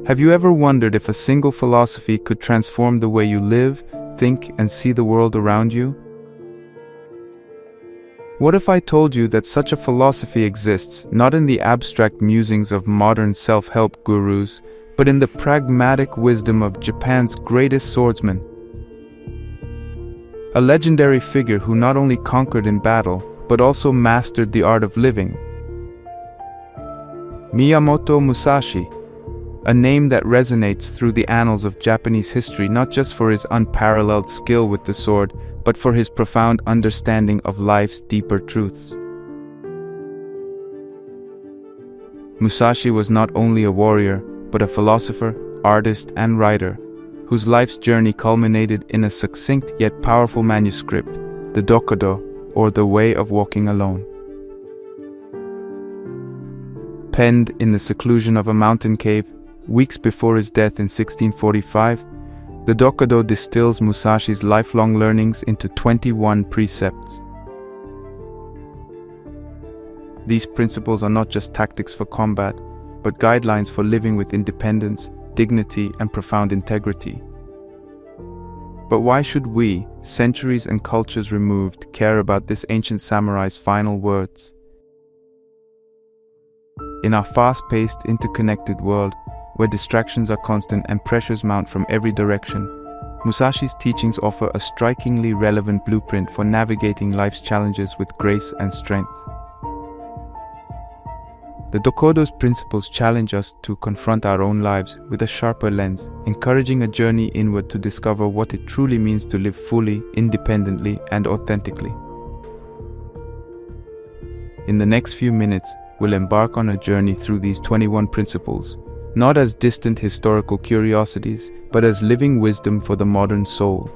Have you ever wondered if a single philosophy could transform the way you live, think, and see the world around you? What if I told you that such a philosophy exists, not in the abstract musings of modern self-help gurus, but in the pragmatic wisdom of Japan's greatest swordsman? A legendary figure who not only conquered in battle, but also mastered the art of living. Miyamoto Musashi, a name that resonates through the annals of Japanese history not just for his unparalleled skill with the sword, but for his profound understanding of life's deeper truths. Musashi was not only a warrior, but a philosopher, artist, and writer, whose life's journey culminated in a succinct yet powerful manuscript, the Dokkodo, or The Way of Walking Alone. Penned in the seclusion of a mountain cave, weeks before his death in 1645, the Dokkodo distills Musashi's lifelong learnings into 21 precepts. These principles are not just tactics for combat, but guidelines for living with independence, dignity, and profound integrity. But why should we, centuries and cultures removed, care about this ancient samurai's final words? In our fast-paced, interconnected world, where distractions are constant and pressures mount from every direction, Musashi's teachings offer a strikingly relevant blueprint for navigating life's challenges with grace and strength. The Dokkodo's principles challenge us to confront our own lives with a sharper lens, encouraging a journey inward to discover what it truly means to live fully, independently, and authentically. In the next few minutes, we'll embark on a journey through these 21 principles, not as distant historical curiosities, but as living wisdom for the modern soul.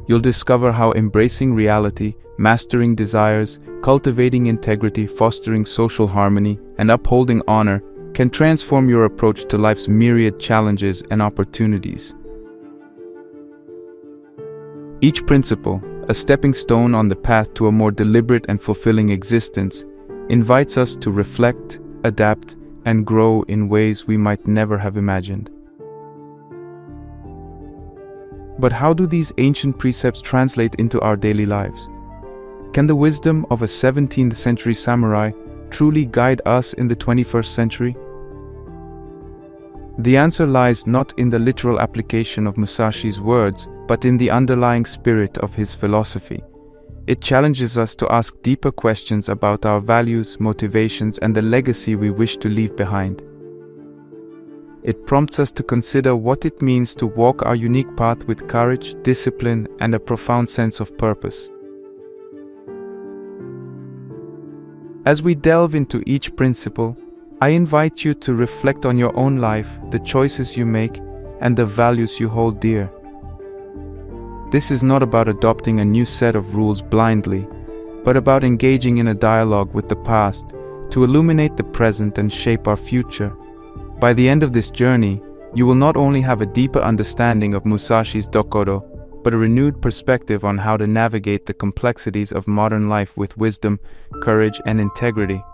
You'll discover how embracing reality, mastering desires, cultivating integrity, fostering social harmony, and upholding honor can transform your approach to life's myriad challenges and opportunities. Each principle, a stepping stone on the path to a more deliberate and fulfilling existence, invites us to reflect, adapt, and grow in ways we might never have imagined. But how do these ancient precepts translate into our daily lives? Can the wisdom of a 17th century samurai truly guide us in the 21st century? The answer lies not in the literal application of Musashi's words, but in the underlying spirit of his philosophy. It challenges us to ask deeper questions about our values, motivations, and the legacy we wish to leave behind. It prompts us to consider what it means to walk our unique path with courage, discipline, and a profound sense of purpose. As we delve into each principle, I invite you to reflect on your own life, the choices you make, and the values you hold dear. This is not about adopting a new set of rules blindly, but about engaging in a dialogue with the past to illuminate the present and shape our future. By the end of this journey, you will not only have a deeper understanding of Musashi's Dokkodo, but a renewed perspective on how to navigate the complexities of modern life with wisdom, courage, and integrity.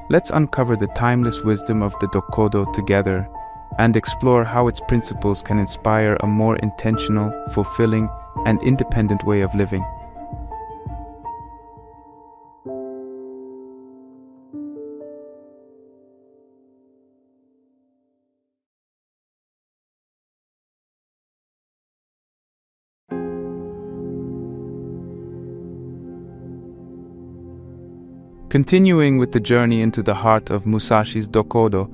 Let's uncover the timeless wisdom of the Dokkodo together and explore how its principles can inspire a more intentional, fulfilling, and independent way of living. Continuing with the journey into the heart of Musashi's Dokkodo,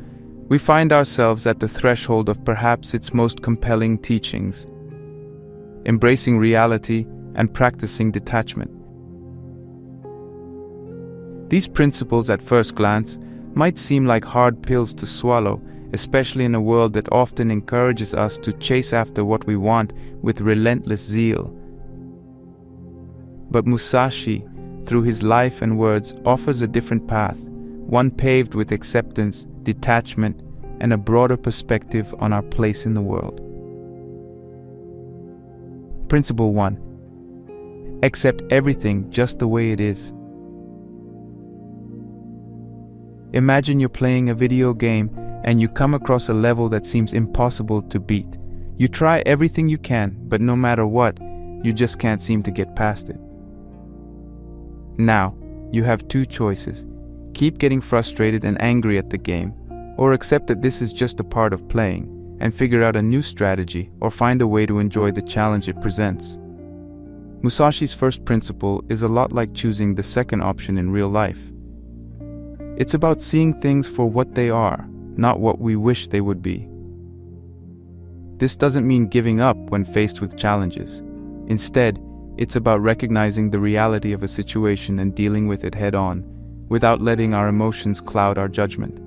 we find ourselves at the threshold of perhaps its most compelling teachings, embracing reality and practicing detachment. These principles at first glance might seem like hard pills to swallow, especially in a world that often encourages us to chase after what we want with relentless zeal. But Musashi, through his life and words, offers a different path, one paved with acceptance, detachment, and a broader perspective on our place in the world. Principle 1. Accept everything just the way it is. Imagine you're playing a video game and you come across a level that seems impossible to beat. You try everything you can, but no matter what, you just can't seem to get past it. Now, you have two choices. Keep getting frustrated and angry at the game, or accept that this is just a part of playing, and figure out a new strategy or find a way to enjoy the challenge it presents. Musashi's first principle is a lot like choosing the second option in real life. It's about seeing things for what they are, not what we wish they would be. This doesn't mean giving up when faced with challenges. Instead, it's about recognizing the reality of a situation and dealing with it head-on, without letting our emotions cloud our judgment.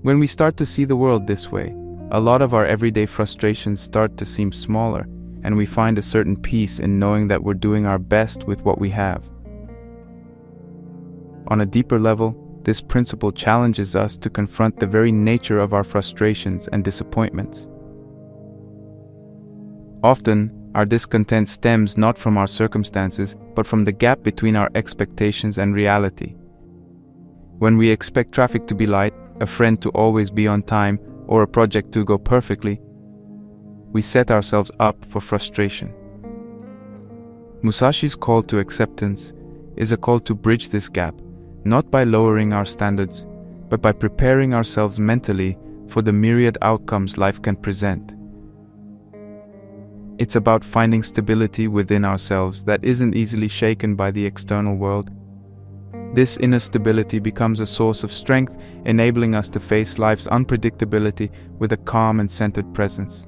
When we start to see the world this way, a lot of our everyday frustrations start to seem smaller, and we find a certain peace in knowing that we're doing our best with what we have. On a deeper level, this principle challenges us to confront the very nature of our frustrations and disappointments. Often, our discontent stems not from our circumstances, but from the gap between our expectations and reality. When we expect traffic to be light, a friend to always be on time, or a project to go perfectly, we set ourselves up for frustration. Musashi's call to acceptance is a call to bridge this gap, not by lowering our standards, but by preparing ourselves mentally for the myriad outcomes life can present. It's about finding stability within ourselves that isn't easily shaken by the external world. This inner stability becomes a source of strength, enabling us to face life's unpredictability with a calm and centered presence.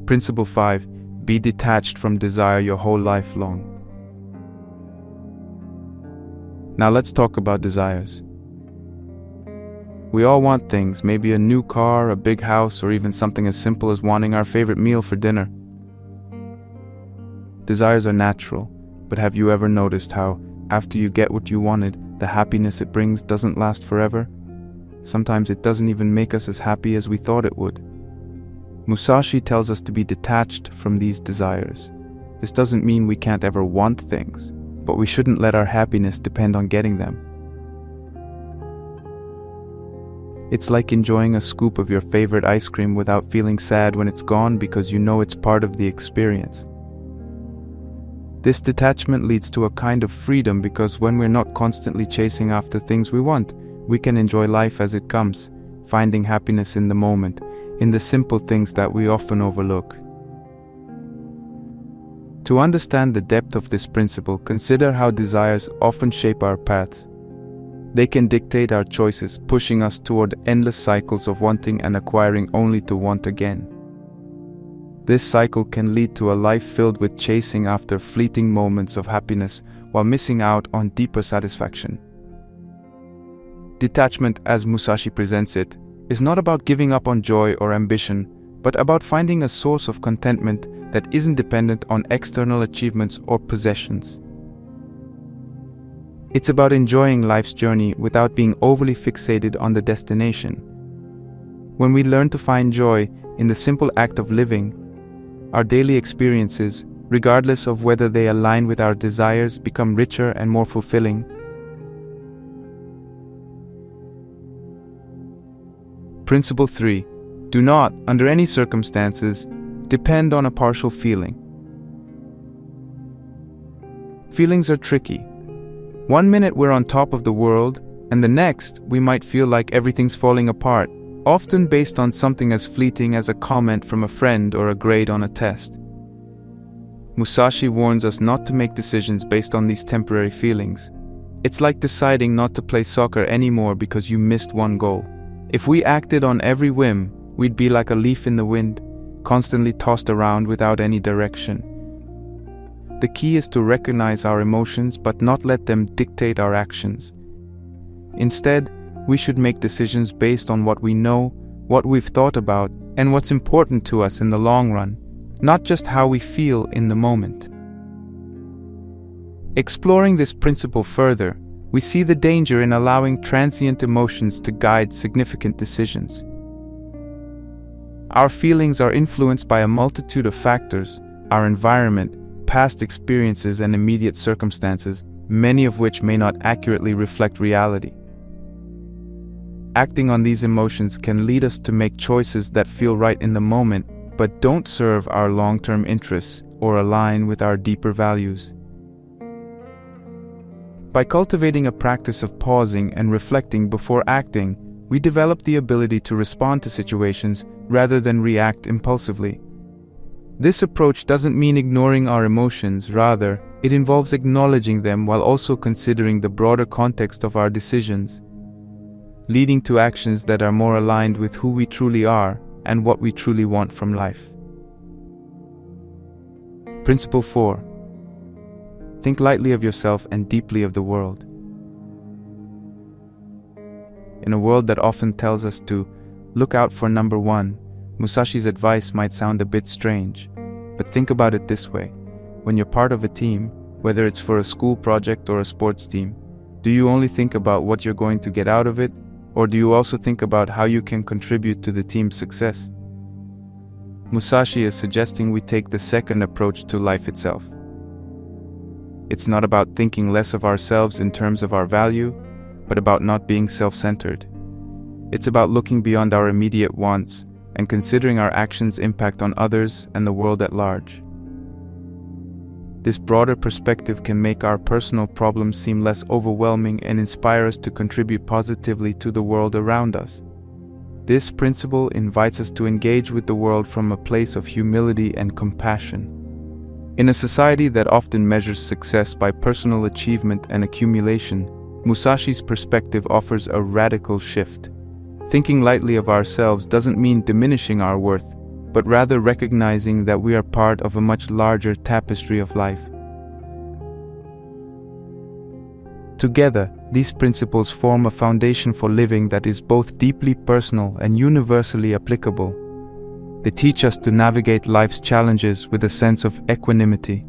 Principle 5. Be detached from desire your whole life long. Now let's talk about desires. We all want things, maybe a new car, a big house, or even something as simple as wanting our favorite meal for dinner. Desires are natural, but have you ever noticed how, after you get what you wanted, the happiness it brings doesn't last forever? Sometimes it doesn't even make us as happy as we thought it would. Musashi tells us to be detached from these desires. This doesn't mean we can't ever want things, but we shouldn't let our happiness depend on getting them. It's like enjoying a scoop of your favorite ice cream without feeling sad when it's gone because you know it's part of the experience. This detachment leads to a kind of freedom because when we're not constantly chasing after things we want, we can enjoy life as it comes, finding happiness in the moment, in the simple things that we often overlook. To understand the depth of this principle, consider how desires often shape our paths. They can dictate our choices, pushing us toward endless cycles of wanting and acquiring only to want again. This cycle can lead to a life filled with chasing after fleeting moments of happiness while missing out on deeper satisfaction. Detachment, as Musashi presents it, is not about giving up on joy or ambition, but about finding a source of contentment that isn't dependent on external achievements or possessions. It's about enjoying life's journey without being overly fixated on the destination. When we learn to find joy in the simple act of living, our daily experiences, regardless of whether they align with our desires, become richer and more fulfilling. Principle 3. Do not, under any circumstances, depend on a partial feeling. Feelings are tricky. One minute we're on top of the world, and the next we might feel like everything's falling apart, often based on something as fleeting as a comment from a friend or a grade on a test. Musashi warns us not to make decisions based on these temporary feelings. It's like deciding not to play soccer anymore because you missed one goal. If we acted on every whim, we'd be like a leaf in the wind, constantly tossed around without any direction. The key is to recognize our emotions but not let them dictate our actions. Instead, we should make decisions based on what we know, what we've thought about, and what's important to us in the long run, not just how we feel in the moment. Exploring this principle further, we see the danger in allowing transient emotions to guide significant decisions. Our feelings are influenced by a multitude of factors: our environment, past experiences and immediate circumstances, many of which may not accurately reflect reality. Acting on these emotions can lead us to make choices that feel right in the moment, but don't serve our long-term interests or align with our deeper values. By cultivating a practice of pausing and reflecting before acting, we develop the ability to respond to situations rather than react impulsively. This approach doesn't mean ignoring our emotions, rather, it involves acknowledging them while also considering the broader context of our decisions, leading to actions that are more aligned with who we truly are and what we truly want from life. Principle 4. Think lightly of yourself and deeply of the world. In a world that often tells us to look out for number one, Musashi's advice might sound a bit strange, but think about it this way. When you're part of a team, whether it's for a school project or a sports team, do you only think about what you're going to get out of it, or do you also think about how you can contribute to the team's success? Musashi is suggesting we take the second approach to life itself. It's not about thinking less of ourselves in terms of our value, but about not being self-centered. It's about looking beyond our immediate wants and considering our actions' impact on others and the world at large. This broader perspective can make our personal problems seem less overwhelming and inspire us to contribute positively to the world around us. This principle invites us to engage with the world from a place of humility and compassion. In a society that often measures success by personal achievement and accumulation, Musashi's perspective offers a radical shift. Thinking lightly of ourselves doesn't mean diminishing our worth, but rather recognizing that we are part of a much larger tapestry of life. Together, these principles form a foundation for living that is both deeply personal and universally applicable. They teach us to navigate life's challenges with a sense of equanimity,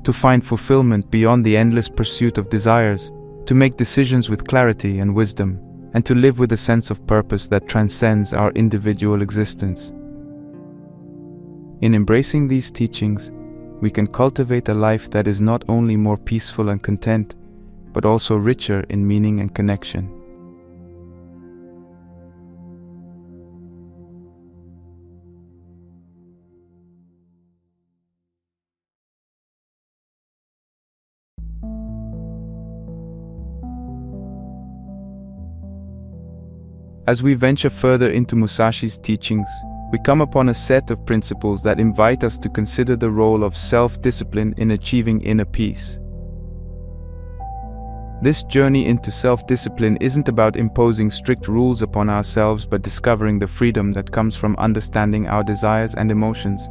to find fulfillment beyond the endless pursuit of desires, to make decisions with clarity and wisdom, and to live with a sense of purpose that transcends our individual existence. In embracing these teachings, we can cultivate a life that is not only more peaceful and content, but also richer in meaning and connection. As we venture further into Musashi's teachings, we come upon a set of principles that invite us to consider the role of self-discipline in achieving inner peace. This journey into self-discipline isn't about imposing strict rules upon ourselves, but discovering the freedom that comes from understanding our desires and emotions.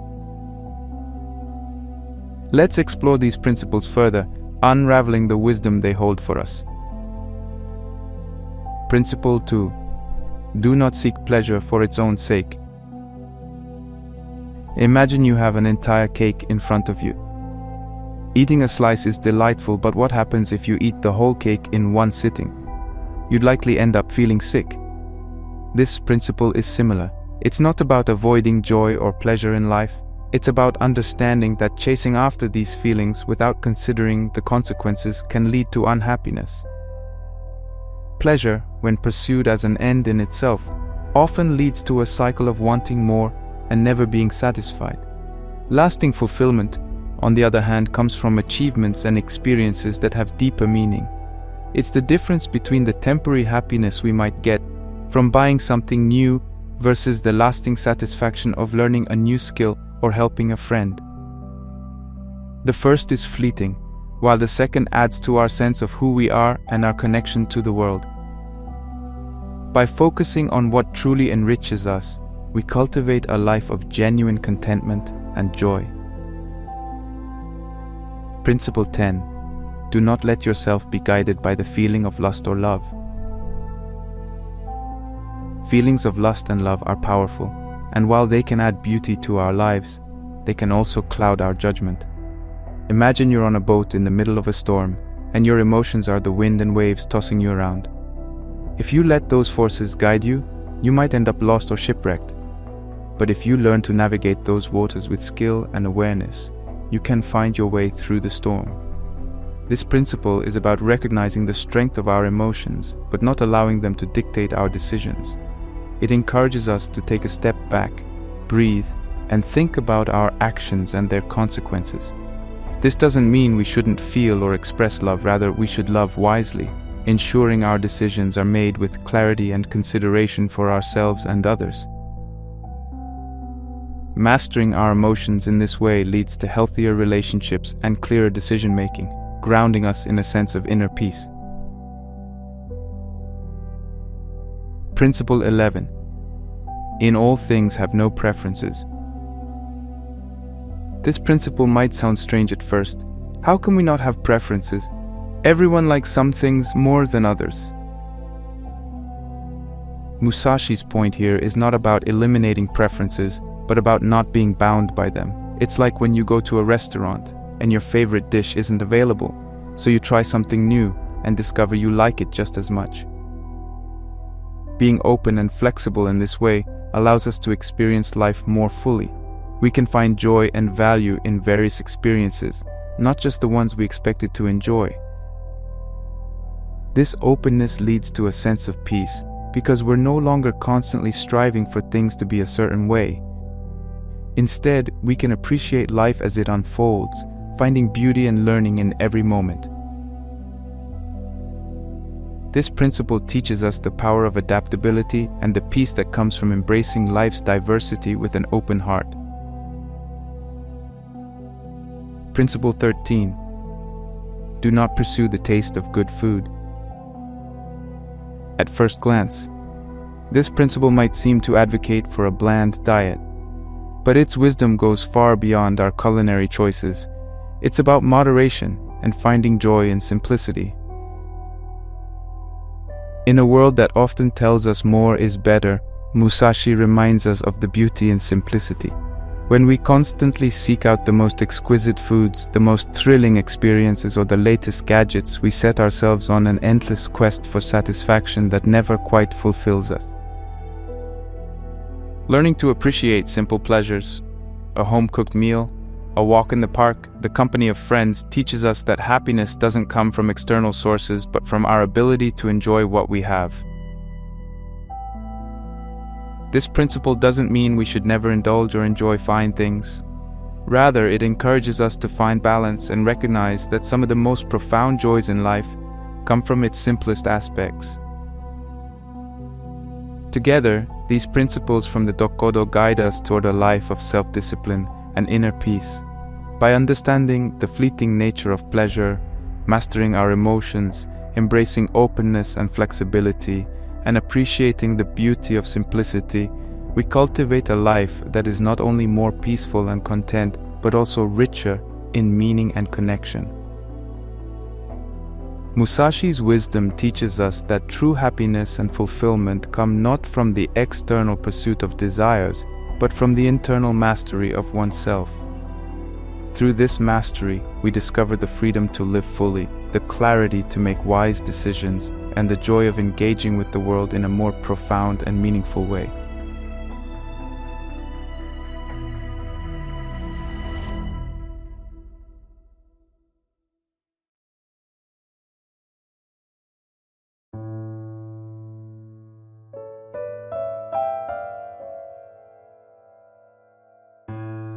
Let's explore these principles further, unraveling the wisdom they hold for us. Principle 2. Do not seek pleasure for its own sake. Imagine you have an entire cake in front of you. Eating a slice is delightful, but what happens if you eat the whole cake in one sitting? You'd likely end up feeling sick. This principle is similar. It's not about avoiding joy or pleasure in life. It's about understanding that chasing after these feelings without considering the consequences can lead to unhappiness. Pleasure, when pursued as an end in itself, often leads to a cycle of wanting more and never being satisfied. Lasting fulfillment, on the other hand, comes from achievements and experiences that have deeper meaning. It's the difference between the temporary happiness we might get from buying something new versus the lasting satisfaction of learning a new skill or helping a friend. The first is fleeting, while the second adds to our sense of who we are and our connection to the world. By focusing on what truly enriches us, we cultivate a life of genuine contentment and joy. Principle 10. Do not let yourself be guided by the feeling of lust or love. Feelings of lust and love are powerful, and while they can add beauty to our lives, they can also cloud our judgment. Imagine you're on a boat in the middle of a storm, and your emotions are the wind and waves tossing you around. If you let those forces guide you, you might end up lost or shipwrecked. But if you learn to navigate those waters with skill and awareness, you can find your way through the storm. This principle is about recognizing the strength of our emotions, but not allowing them to dictate our decisions. It encourages us to take a step back, breathe, and think about our actions and their consequences. This doesn't mean we shouldn't feel or express love, rather we should love wisely, ensuring our decisions are made with clarity and consideration for ourselves and others. Mastering our emotions in this way leads to healthier relationships and clearer decision-making, grounding us in a sense of inner peace. Principle 11. In all things have no preferences. This principle might sound strange at first. How can we not have preferences? Everyone likes some things more than others. Musashi's point here is not about eliminating preferences, but about not being bound by them. It's like when you go to a restaurant and your favorite dish isn't available, so you try something new and discover you like it just as much. Being open and flexible in this way allows us to experience life more fully. We can find joy and value in various experiences, not just the ones we expected to enjoy. This openness leads to a sense of peace, because we're no longer constantly striving for things to be a certain way. Instead, we can appreciate life as it unfolds, finding beauty and learning in every moment. This principle teaches us the power of adaptability and the peace that comes from embracing life's diversity with an open heart. Principle 13. Do not pursue the taste of good food. At first glance, this principle might seem to advocate for a bland diet, but its wisdom goes far beyond our culinary choices. It's about moderation and finding joy in simplicity. In a world that often tells us more is better, Musashi reminds us of the beauty in simplicity. When we constantly seek out the most exquisite foods, the most thrilling experiences, or the latest gadgets, we set ourselves on an endless quest for satisfaction that never quite fulfills us. Learning to appreciate simple pleasures, a home-cooked meal, a walk in the park, the company of friends, teaches us that happiness doesn't come from external sources, but from our ability to enjoy what we have. This principle doesn't mean we should never indulge or enjoy fine things. Rather, it encourages us to find balance and recognize that some of the most profound joys in life come from its simplest aspects. Together, these principles from the Dokkodo guide us toward a life of self-discipline and inner peace. By understanding the fleeting nature of pleasure, mastering our emotions, embracing openness and flexibility, and appreciating the beauty of simplicity, we cultivate a life that is not only more peaceful and content, but also richer in meaning and connection. Musashi's wisdom teaches us that true happiness and fulfillment come not from the external pursuit of desires, but from the internal mastery of oneself. Through this mastery, we discover the freedom to live fully, the clarity to make wise decisions, and the joy of engaging with the world in a more profound and meaningful way.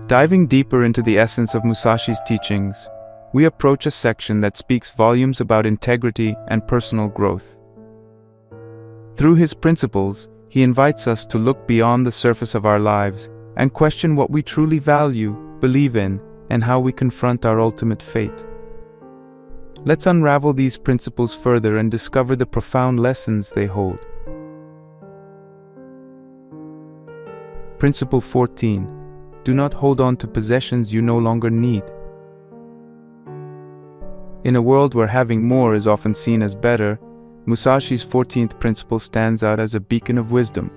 Diving deeper into the essence of Musashi's teachings, we approach a section that speaks volumes about integrity and personal growth. Through his principles, he invites us to look beyond the surface of our lives and question what we truly value, believe in, and how we confront our ultimate fate. Let's unravel these principles further and discover the profound lessons they hold. Principle 14. Do not hold on to possessions you no longer need. In a world where having more is often seen as better, Musashi's 14th principle stands out as a beacon of wisdom.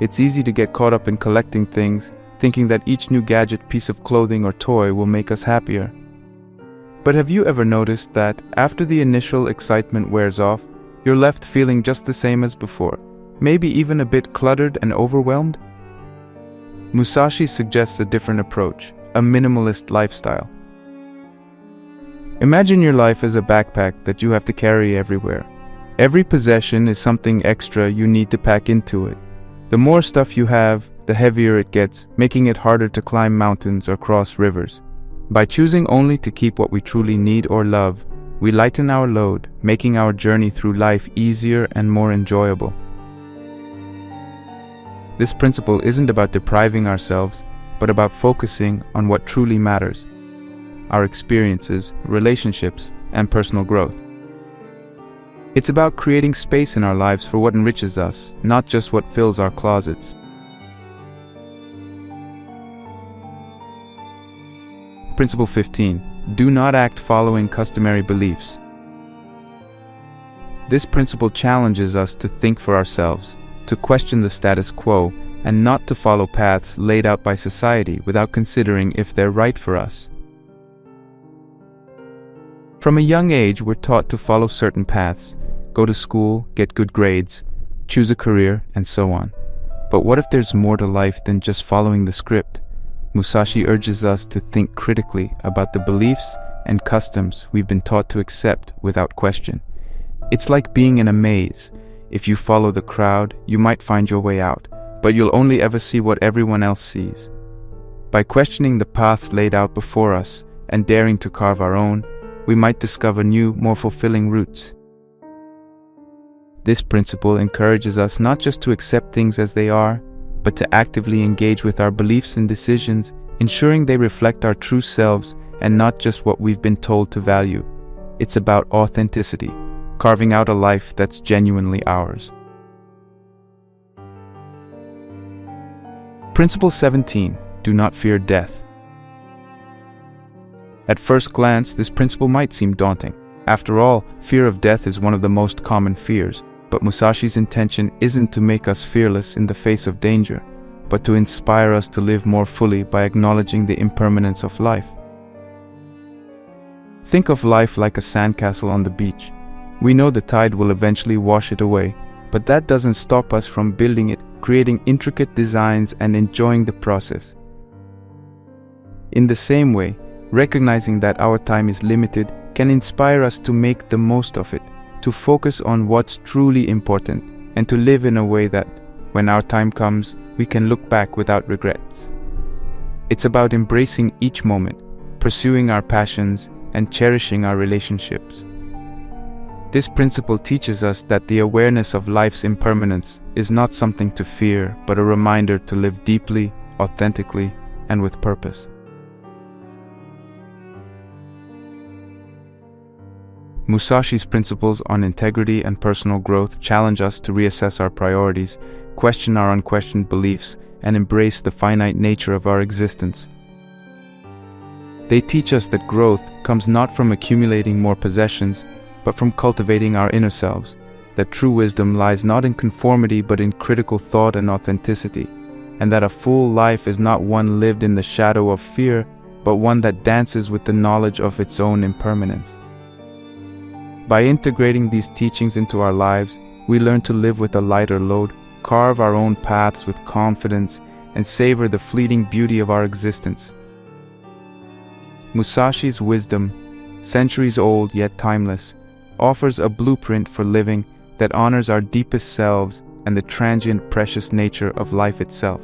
It's easy to get caught up in collecting things, thinking that each new gadget, piece of clothing, or toy will make us happier. But have you ever noticed that, after the initial excitement wears off, you're left feeling just the same as before, maybe even a bit cluttered and overwhelmed? Musashi suggests a different approach, a minimalist lifestyle. Imagine your life as a backpack that you have to carry everywhere. Every possession is something extra you need to pack into it. The more stuff you have, the heavier it gets, making it harder to climb mountains or cross rivers. By choosing only to keep what we truly need or love, we lighten our load, making our journey through life easier and more enjoyable. This principle isn't about depriving ourselves, but about focusing on what truly matters: our experiences, relationships, and personal growth. It's about creating space in our lives for what enriches us, not just what fills our closets. Principle 15. Do not act following customary beliefs. This principle challenges us to think for ourselves, to question the status quo, and not to follow paths laid out by society without considering if they're right for us. From a young age, we're taught to follow certain paths: go to school, get good grades, choose a career, and so on. But what if there's more to life than just following the script? Musashi urges us to think critically about the beliefs and customs we've been taught to accept without question. It's like being in a maze. If you follow the crowd, you might find your way out, but you'll only ever see what everyone else sees. By questioning the paths laid out before us and daring to carve our own, we might discover new, more fulfilling routes. This principle encourages us not just to accept things as they are, but to actively engage with our beliefs and decisions, ensuring they reflect our true selves and not just what we've been told to value. It's about authenticity, carving out a life that's genuinely ours. Principle 17. Do not fear death. At first glance, this principle might seem daunting. After all, fear of death is one of the most common fears. But Musashi's intention isn't to make us fearless in the face of danger, but to inspire us to live more fully by acknowledging the impermanence of life. Think of life like a sandcastle on the beach. We know the tide will eventually wash it away, but that doesn't stop us from building it, creating intricate designs and enjoying the process. In the same way, recognizing that our time is limited can inspire us to make the most of it, to focus on what's truly important, and to live in a way that, when our time comes, we can look back without regrets. It's about embracing each moment, pursuing our passions, and cherishing our relationships. This principle teaches us that the awareness of life's impermanence is not something to fear, but a reminder to live deeply, authentically, and with purpose. Musashi's principles on integrity and personal growth challenge us to reassess our priorities, question our unquestioned beliefs, and embrace the finite nature of our existence. They teach us that growth comes not from accumulating more possessions, but from cultivating our inner selves, that true wisdom lies not in conformity but in critical thought and authenticity, and that a full life is not one lived in the shadow of fear, but one that dances with the knowledge of its own impermanence. By integrating these teachings into our lives, we learn to live with a lighter load, carve our own paths with confidence, and savor the fleeting beauty of our existence. Musashi's wisdom, centuries old yet timeless, offers a blueprint for living that honors our deepest selves and the transient, precious nature of life itself.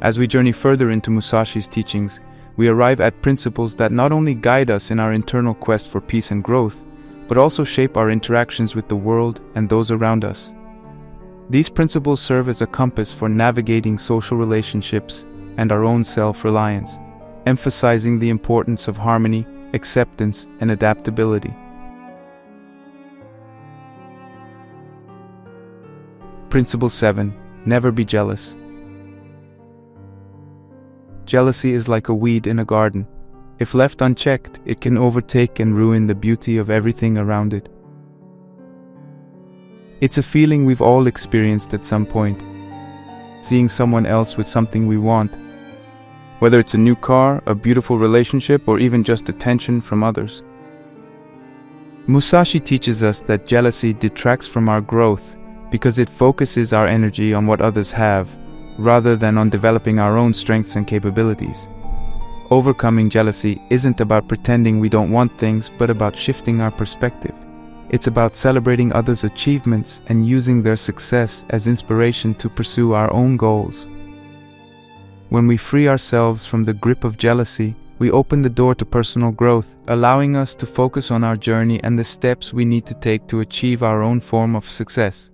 As we journey further into Musashi's teachings, we arrive at principles that not only guide us in our internal quest for peace and growth, but also shape our interactions with the world and those around us. These principles serve as a compass for navigating social relationships and our own self-reliance, emphasizing the importance of harmony, acceptance, and adaptability. Principle 7. Never be jealous. Jealousy is like a weed in a garden. If left unchecked, it can overtake and ruin the beauty of everything around it. It's a feeling we've all experienced at some point. Seeing someone else with something we want, whether it's a new car, a beautiful relationship, or even just attention from others. Musashi teaches us that jealousy detracts from our growth because it focuses our energy on what others have, rather than on developing our own strengths and capabilities. Overcoming jealousy isn't about pretending we don't want things, but about shifting our perspective. It's about celebrating others' achievements and using their success as inspiration to pursue our own goals. When we free ourselves from the grip of jealousy, we open the door to personal growth, allowing us to focus on our journey and the steps we need to take to achieve our own form of success.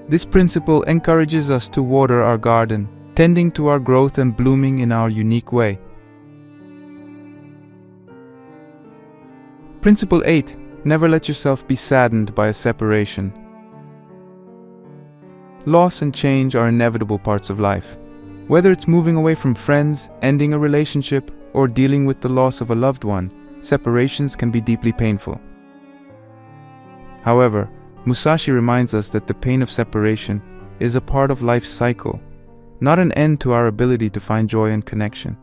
This principle encourages us to water our garden, tending to our growth and blooming in our unique way. Principle 8. Never let yourself be saddened by a separation. Loss and change are inevitable parts of life. Whether it's moving away from friends, ending a relationship, or dealing with the loss of a loved one, separations can be deeply painful. However, Musashi reminds us that the pain of separation is a part of life's cycle, not an end to our ability to find joy and connection.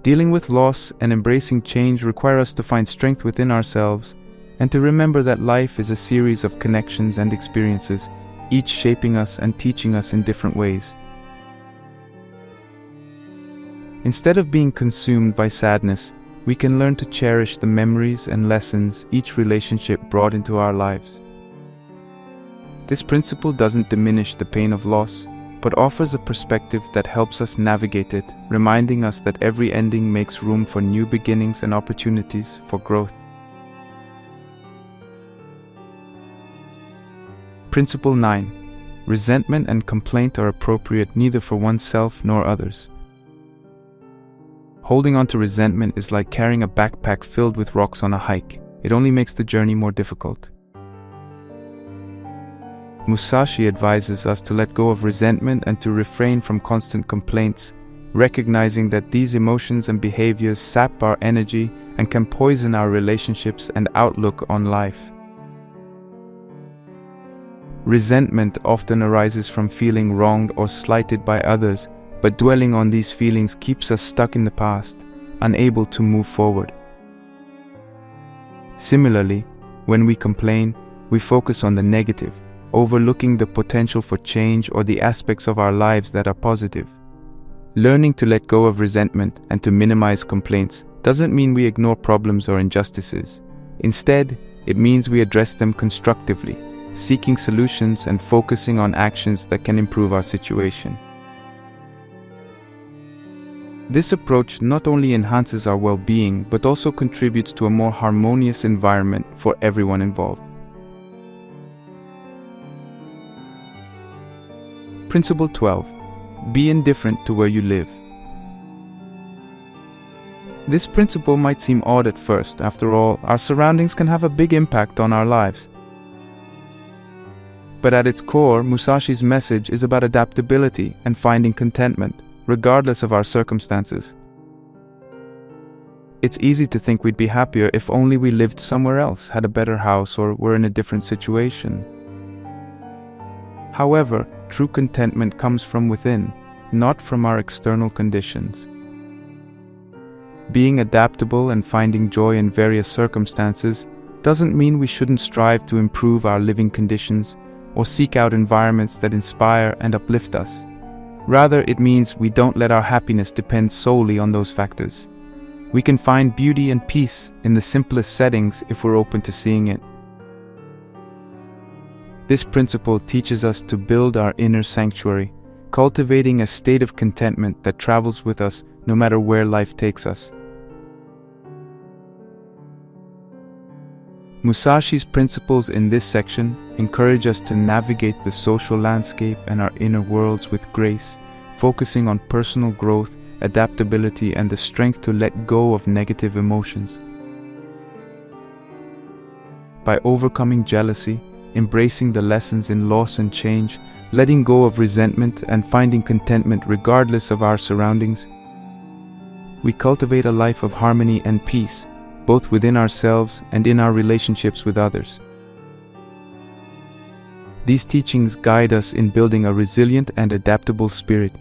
Dealing with loss and embracing change require us to find strength within ourselves and to remember that life is a series of connections and experiences, each shaping us and teaching us in different ways. Instead of being consumed by sadness, we can learn to cherish the memories and lessons each relationship brought into our lives. This principle doesn't diminish the pain of loss, but offers a perspective that helps us navigate it, reminding us that every ending makes room for new beginnings and opportunities for growth. Principle 9. Resentment and complaint are appropriate neither for oneself nor others. Holding on to resentment is like carrying a backpack filled with rocks on a hike. It only makes the journey more difficult. Musashi advises us to let go of resentment and to refrain from constant complaints, recognizing that these emotions and behaviors sap our energy and can poison our relationships and outlook on life. Resentment often arises from feeling wronged or slighted by others, but dwelling on these feelings keeps us stuck in the past, unable to move forward. Similarly, when we complain, we focus on the negative, overlooking the potential for change or the aspects of our lives that are positive. Learning to let go of resentment and to minimize complaints doesn't mean we ignore problems or injustices. Instead, it means we address them constructively, seeking solutions and focusing on actions that can improve our situation. This approach not only enhances our well-being, but also contributes to a more harmonious environment for everyone involved. Principle 12. Be indifferent to where you live. This principle might seem odd at first. After all, our surroundings can have a big impact on our lives. But at its core, Musashi's message is about adaptability and finding contentment, regardless of our circumstances. It's easy to think we'd be happier if only we lived somewhere else, had a better house, or were in a different situation. However, true contentment comes from within, not from our external conditions. Being adaptable and finding joy in various circumstances doesn't mean we shouldn't strive to improve our living conditions or seek out environments that inspire and uplift us. Rather, it means we don't let our happiness depend solely on those factors. We can find beauty and peace in the simplest settings if we're open to seeing it. This principle teaches us to build our inner sanctuary, cultivating a state of contentment that travels with us no matter where life takes us. Musashi's principles in this section encourage us to navigate the social landscape and our inner worlds with grace, focusing on personal growth, adaptability, and the strength to let go of negative emotions. By overcoming jealousy, embracing the lessons in loss and change, letting go of resentment, and finding contentment regardless of our surroundings, we cultivate a life of harmony and peace, both within ourselves and in our relationships with others. These teachings guide us in building a resilient and adaptable spirit,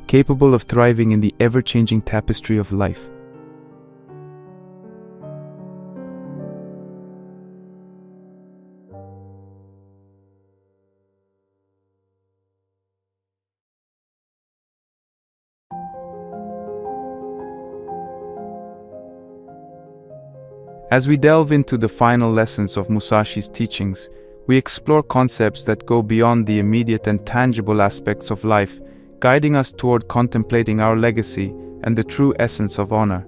capable of thriving in the ever-changing tapestry of life. As we delve into the final lessons of Musashi's teachings, we explore concepts that go beyond the immediate and tangible aspects of life, guiding us toward contemplating our legacy and the true essence of honor.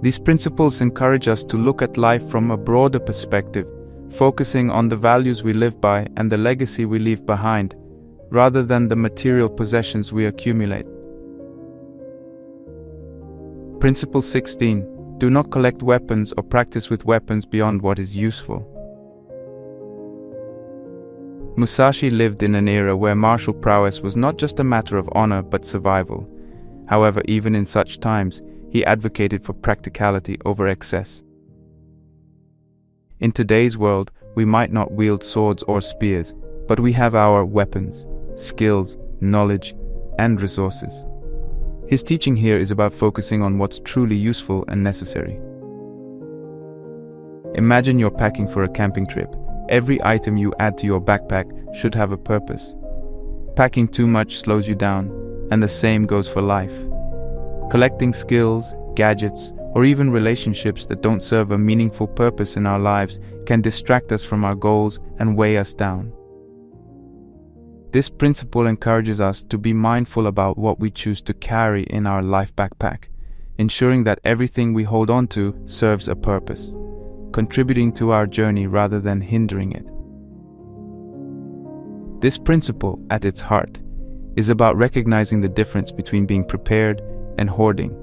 These principles encourage us to look at life from a broader perspective, focusing on the values we live by and the legacy we leave behind, rather than the material possessions we accumulate. Principle 16. Do not collect weapons or practice with weapons beyond what is useful. Musashi lived in an era where martial prowess was not just a matter of honor but survival. However, even in such times, he advocated for practicality over excess. In today's world, we might not wield swords or spears, but we have our weapons, skills, knowledge, and resources. His teaching here is about focusing on what's truly useful and necessary. Imagine you're packing for a camping trip. Every item you add to your backpack should have a purpose. Packing too much slows you down, and the same goes for life. Collecting skills, gadgets, or even relationships that don't serve a meaningful purpose in our lives can distract us from our goals and weigh us down. This principle encourages us to be mindful about what we choose to carry in our life backpack, ensuring that everything we hold on to serves a purpose, contributing to our journey rather than hindering it. This principle, at its heart, is about recognizing the difference between being prepared and hoarding.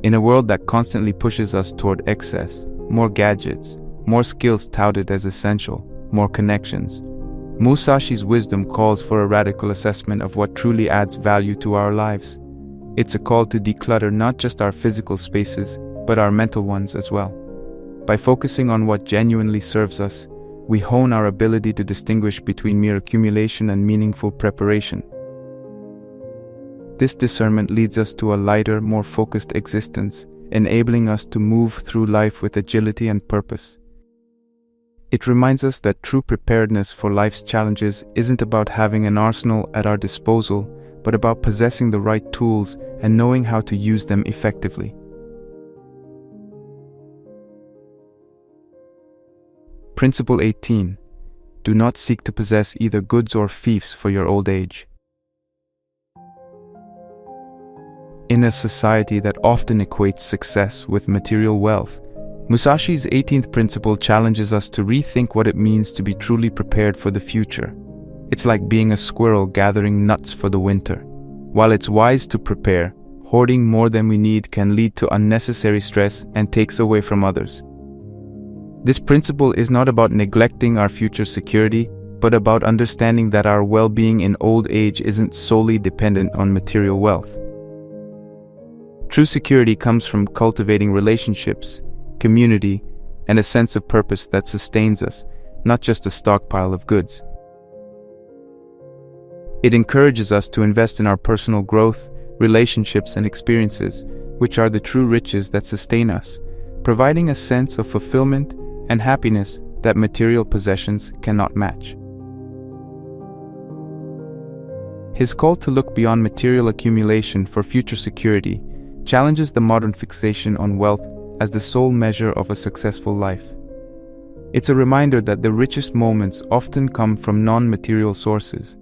In a world that constantly pushes us toward excess, more gadgets, more skills touted as essential, more connections, Musashi's wisdom calls for a radical assessment of what truly adds value to our lives. It's a call to declutter not just our physical spaces, but our mental ones as well. By focusing on what genuinely serves us, we hone our ability to distinguish between mere accumulation and meaningful preparation. This discernment leads us to a lighter, more focused existence, enabling us to move through life with agility and purpose. It reminds us that true preparedness for life's challenges isn't about having an arsenal at our disposal, but about possessing the right tools and knowing how to use them effectively. Principle 18. Do not seek to possess either goods or fiefs for your old age. In a society that often equates success with material wealth, Musashi's 18th principle challenges us to rethink what it means to be truly prepared for the future. It's like being a squirrel gathering nuts for the winter. While it's wise to prepare, hoarding more than we need can lead to unnecessary stress and takes away from others. This principle is not about neglecting our future security, but about understanding that our well-being in old age isn't solely dependent on material wealth. True security comes from cultivating relationships, community, and a sense of purpose that sustains us, not just a stockpile of goods. It encourages us to invest in our personal growth, relationships, and experiences, which are the true riches that sustain us, providing a sense of fulfillment and happiness that material possessions cannot match. His call to look beyond material accumulation for future security challenges the modern fixation on wealth as the sole measure of a successful life. It's a reminder that the richest moments often come from non-material sources: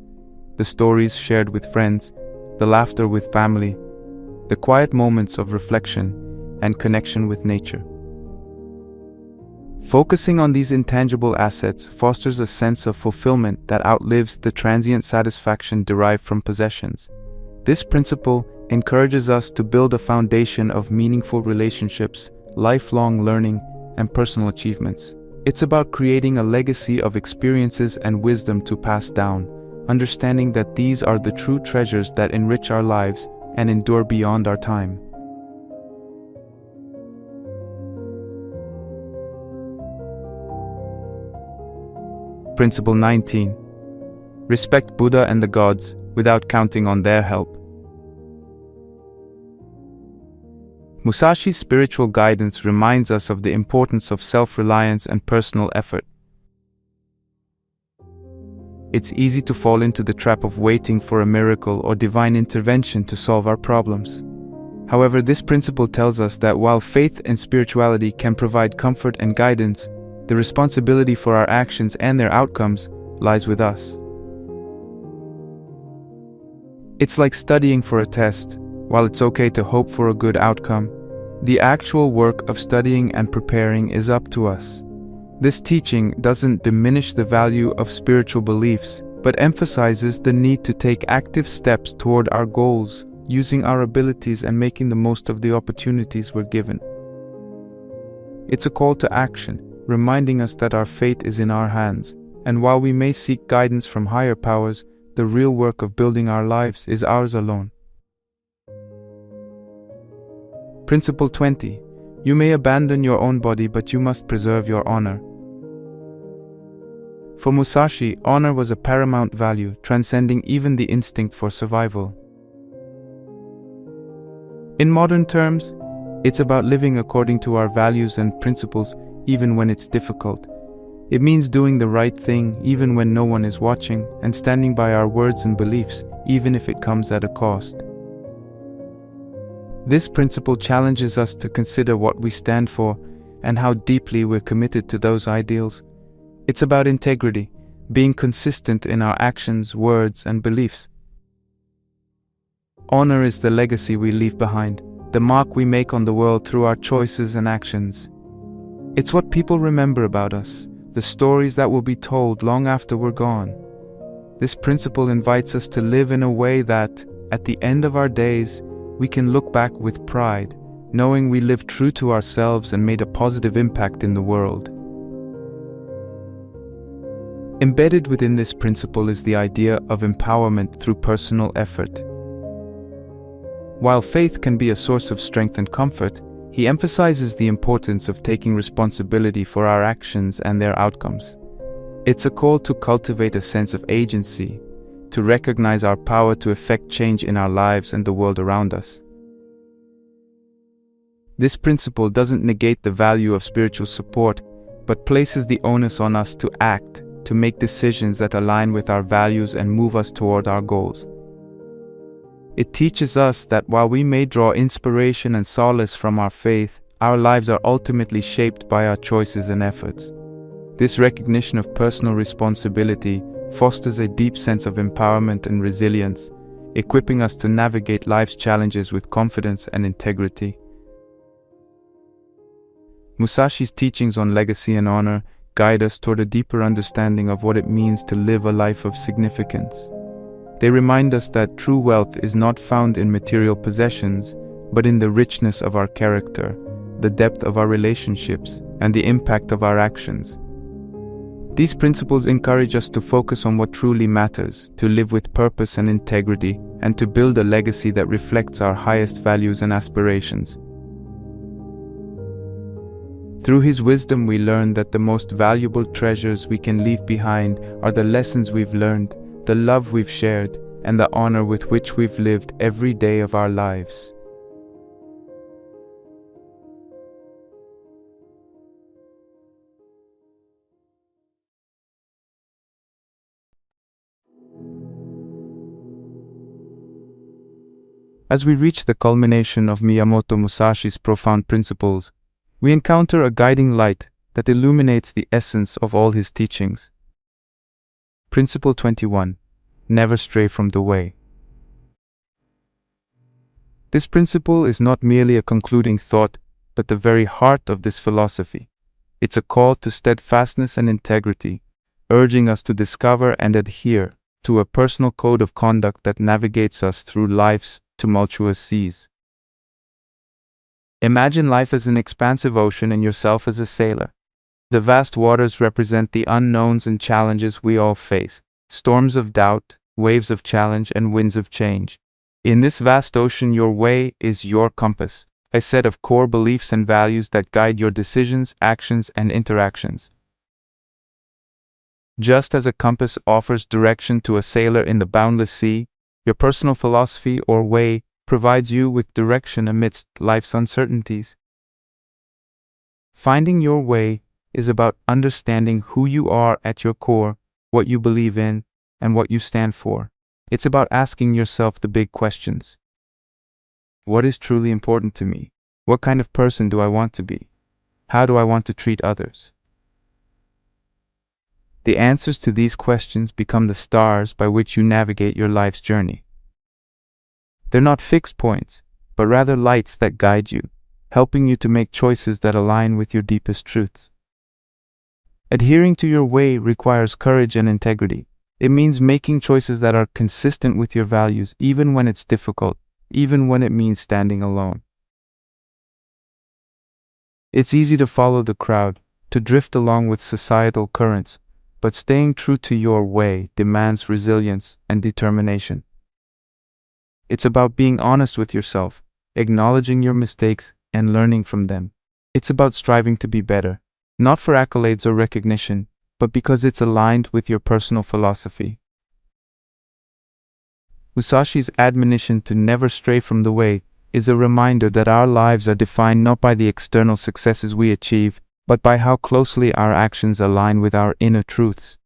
the stories shared with friends, the laughter with family, the quiet moments of reflection and connection with nature. Focusing on these intangible assets fosters a sense of fulfillment that outlives the transient satisfaction derived from possessions. This principle encourages us to build a foundation of meaningful relationships, lifelong learning, and personal achievements. It's about creating a legacy of experiences and wisdom to pass down, understanding that these are the true treasures that enrich our lives and endure beyond our time. Principle 19. Respect Buddha and the gods without counting on their help. Musashi's spiritual guidance reminds us of the importance of self-reliance and personal effort. It's easy to fall into the trap of waiting for a miracle or divine intervention to solve our problems. However, this principle tells us that while faith and spirituality can provide comfort and guidance, the responsibility for our actions and their outcomes lies with us. It's like studying for a test. While it's okay to hope for a good outcome, the actual work of studying and preparing is up to us. This teaching doesn't diminish the value of spiritual beliefs, but emphasizes the need to take active steps toward our goals, using our abilities and making the most of the opportunities we're given. It's a call to action, reminding us that our fate is in our hands, and while we may seek guidance from higher powers, the real work of building our lives is ours alone. Principle 20. You may abandon your own body, but you must preserve your honor. For Musashi, honor was a paramount value, transcending even the instinct for survival. In modern terms, it's about living according to our values and principles, even when it's difficult. It means doing the right thing, even when no one is watching, and standing by our words and beliefs, even if it comes at a cost. This principle challenges us to consider what we stand for and how deeply we're committed to those ideals. It's about integrity, being consistent in our actions, words, and beliefs. Honor is the legacy we leave behind, the mark we make on the world through our choices and actions. It's what people remember about us, the stories that will be told long after we're gone. This principle invites us to live in a way that, at the end of our days, we can look back with pride, knowing we lived true to ourselves and made a positive impact in the world. Embedded within this principle is the idea of empowerment through personal effort. While faith can be a source of strength and comfort, he emphasizes the importance of taking responsibility for our actions and their outcomes. It's a call to cultivate a sense of agency, to recognize our power to effect change in our lives and the world around us. This principle doesn't negate the value of spiritual support, but places the onus on us to act, to make decisions that align with our values and move us toward our goals. It teaches us that while we may draw inspiration and solace from our faith, our lives are ultimately shaped by our choices and efforts. This recognition of personal responsibility fosters a deep sense of empowerment and resilience, equipping us to navigate life's challenges with confidence and integrity. Musashi's teachings on legacy and honor guide us toward a deeper understanding of what it means to live a life of significance. They remind us that true wealth is not found in material possessions, but in the richness of our character, the depth of our relationships, and the impact of our actions. These principles encourage us to focus on what truly matters, to live with purpose and integrity, and to build a legacy that reflects our highest values and aspirations. Through his wisdom, we learn that the most valuable treasures we can leave behind are the lessons we've learned, the love we've shared, and the honor with which we've lived every day of our lives. As we reach the culmination of Miyamoto Musashi's profound principles, we encounter a guiding light that illuminates the essence of all his teachings. Principle 21. Never stray from the way. This principle is not merely a concluding thought, but the very heart of this philosophy. It's a call to steadfastness and integrity, urging us to discover and adhere to a personal code of conduct that navigates us through life's tumultuous seas. Imagine life as an expansive ocean and yourself as a sailor. The vast waters represent the unknowns and challenges we all face, storms of doubt, waves of challenge, and winds of change. In this vast ocean, your way is your compass, a set of core beliefs and values that guide your decisions, actions, and interactions. Just as a compass offers direction to a sailor in the boundless sea, your personal philosophy or way provides you with direction amidst life's uncertainties. Finding your way is about understanding who you are at your core, what you believe in, and what you stand for. It's about asking yourself the big questions. What is truly important to me? What kind of person do I want to be? How do I want to treat others? The answers to these questions become the stars by which you navigate your life's journey. They're not fixed points, but rather lights that guide you, helping you to make choices that align with your deepest truths. Adhering to your way requires courage and integrity. It means making choices that are consistent with your values, even when it's difficult, even when it means standing alone. It's easy to follow the crowd, to drift along with societal currents, but staying true to your way demands resilience and determination. It's about being honest with yourself, acknowledging your mistakes, and learning from them. It's about striving to be better, not for accolades or recognition, but because it's aligned with your personal philosophy. Musashi's admonition to never stray from the way is a reminder that our lives are defined not by the external successes we achieve, but by how closely our actions align with our inner truths.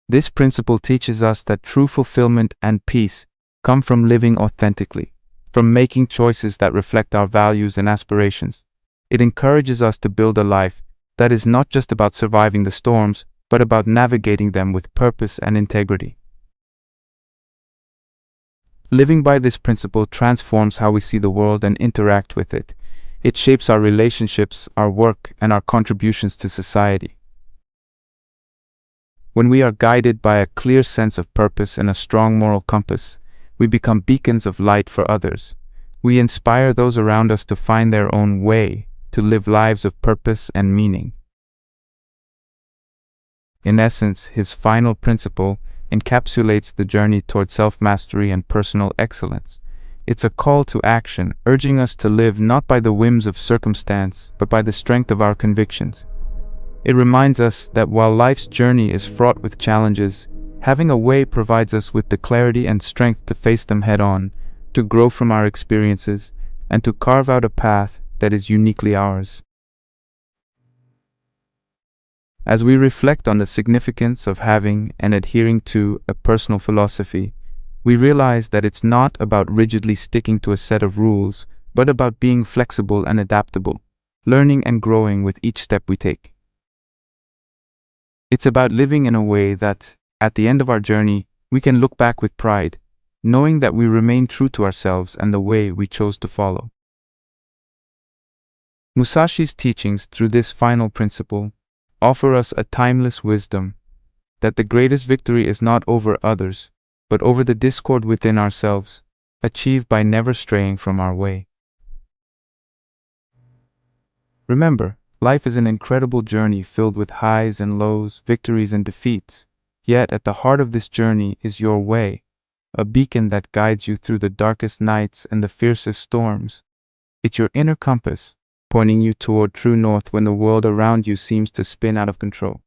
This principle teaches us that true fulfillment and peace come from living authentically, from making choices that reflect our values and aspirations. It encourages us to build a life that is not just about surviving the storms, but about navigating them with purpose and integrity. Living by this principle transforms how we see the world and interact with it. It shapes our relationships, our work, and our contributions to society. When we are guided by a clear sense of purpose and a strong moral compass, we become beacons of light for others. We inspire those around us to find their own way, to live lives of purpose and meaning. In essence, his final principle encapsulates the journey toward self-mastery and personal excellence. It's a call to action, urging us to live not by the whims of circumstance, but by the strength of our convictions. It reminds us that while life's journey is fraught with challenges, having a way provides us with the clarity and strength to face them head-on, to grow from our experiences, and to carve out a path that is uniquely ours. As we reflect on the significance of having and adhering to a personal philosophy, we realize that it's not about rigidly sticking to a set of rules, but about being flexible and adaptable, learning and growing with each step we take. It's about living in a way that, at the end of our journey, we can look back with pride, knowing that we remain true to ourselves and the way we chose to follow. Musashi's teachings through this final principle offer us a timeless wisdom that the greatest victory is not over others, but over the discord within ourselves, achieved by never straying from our way. Remember, life is an incredible journey filled with highs and lows, victories and defeats. Yet at the heart of this journey is your way, a beacon that guides you through the darkest nights and the fiercest storms. It's your inner compass, pointing you toward true north when the world around you seems to spin out of control.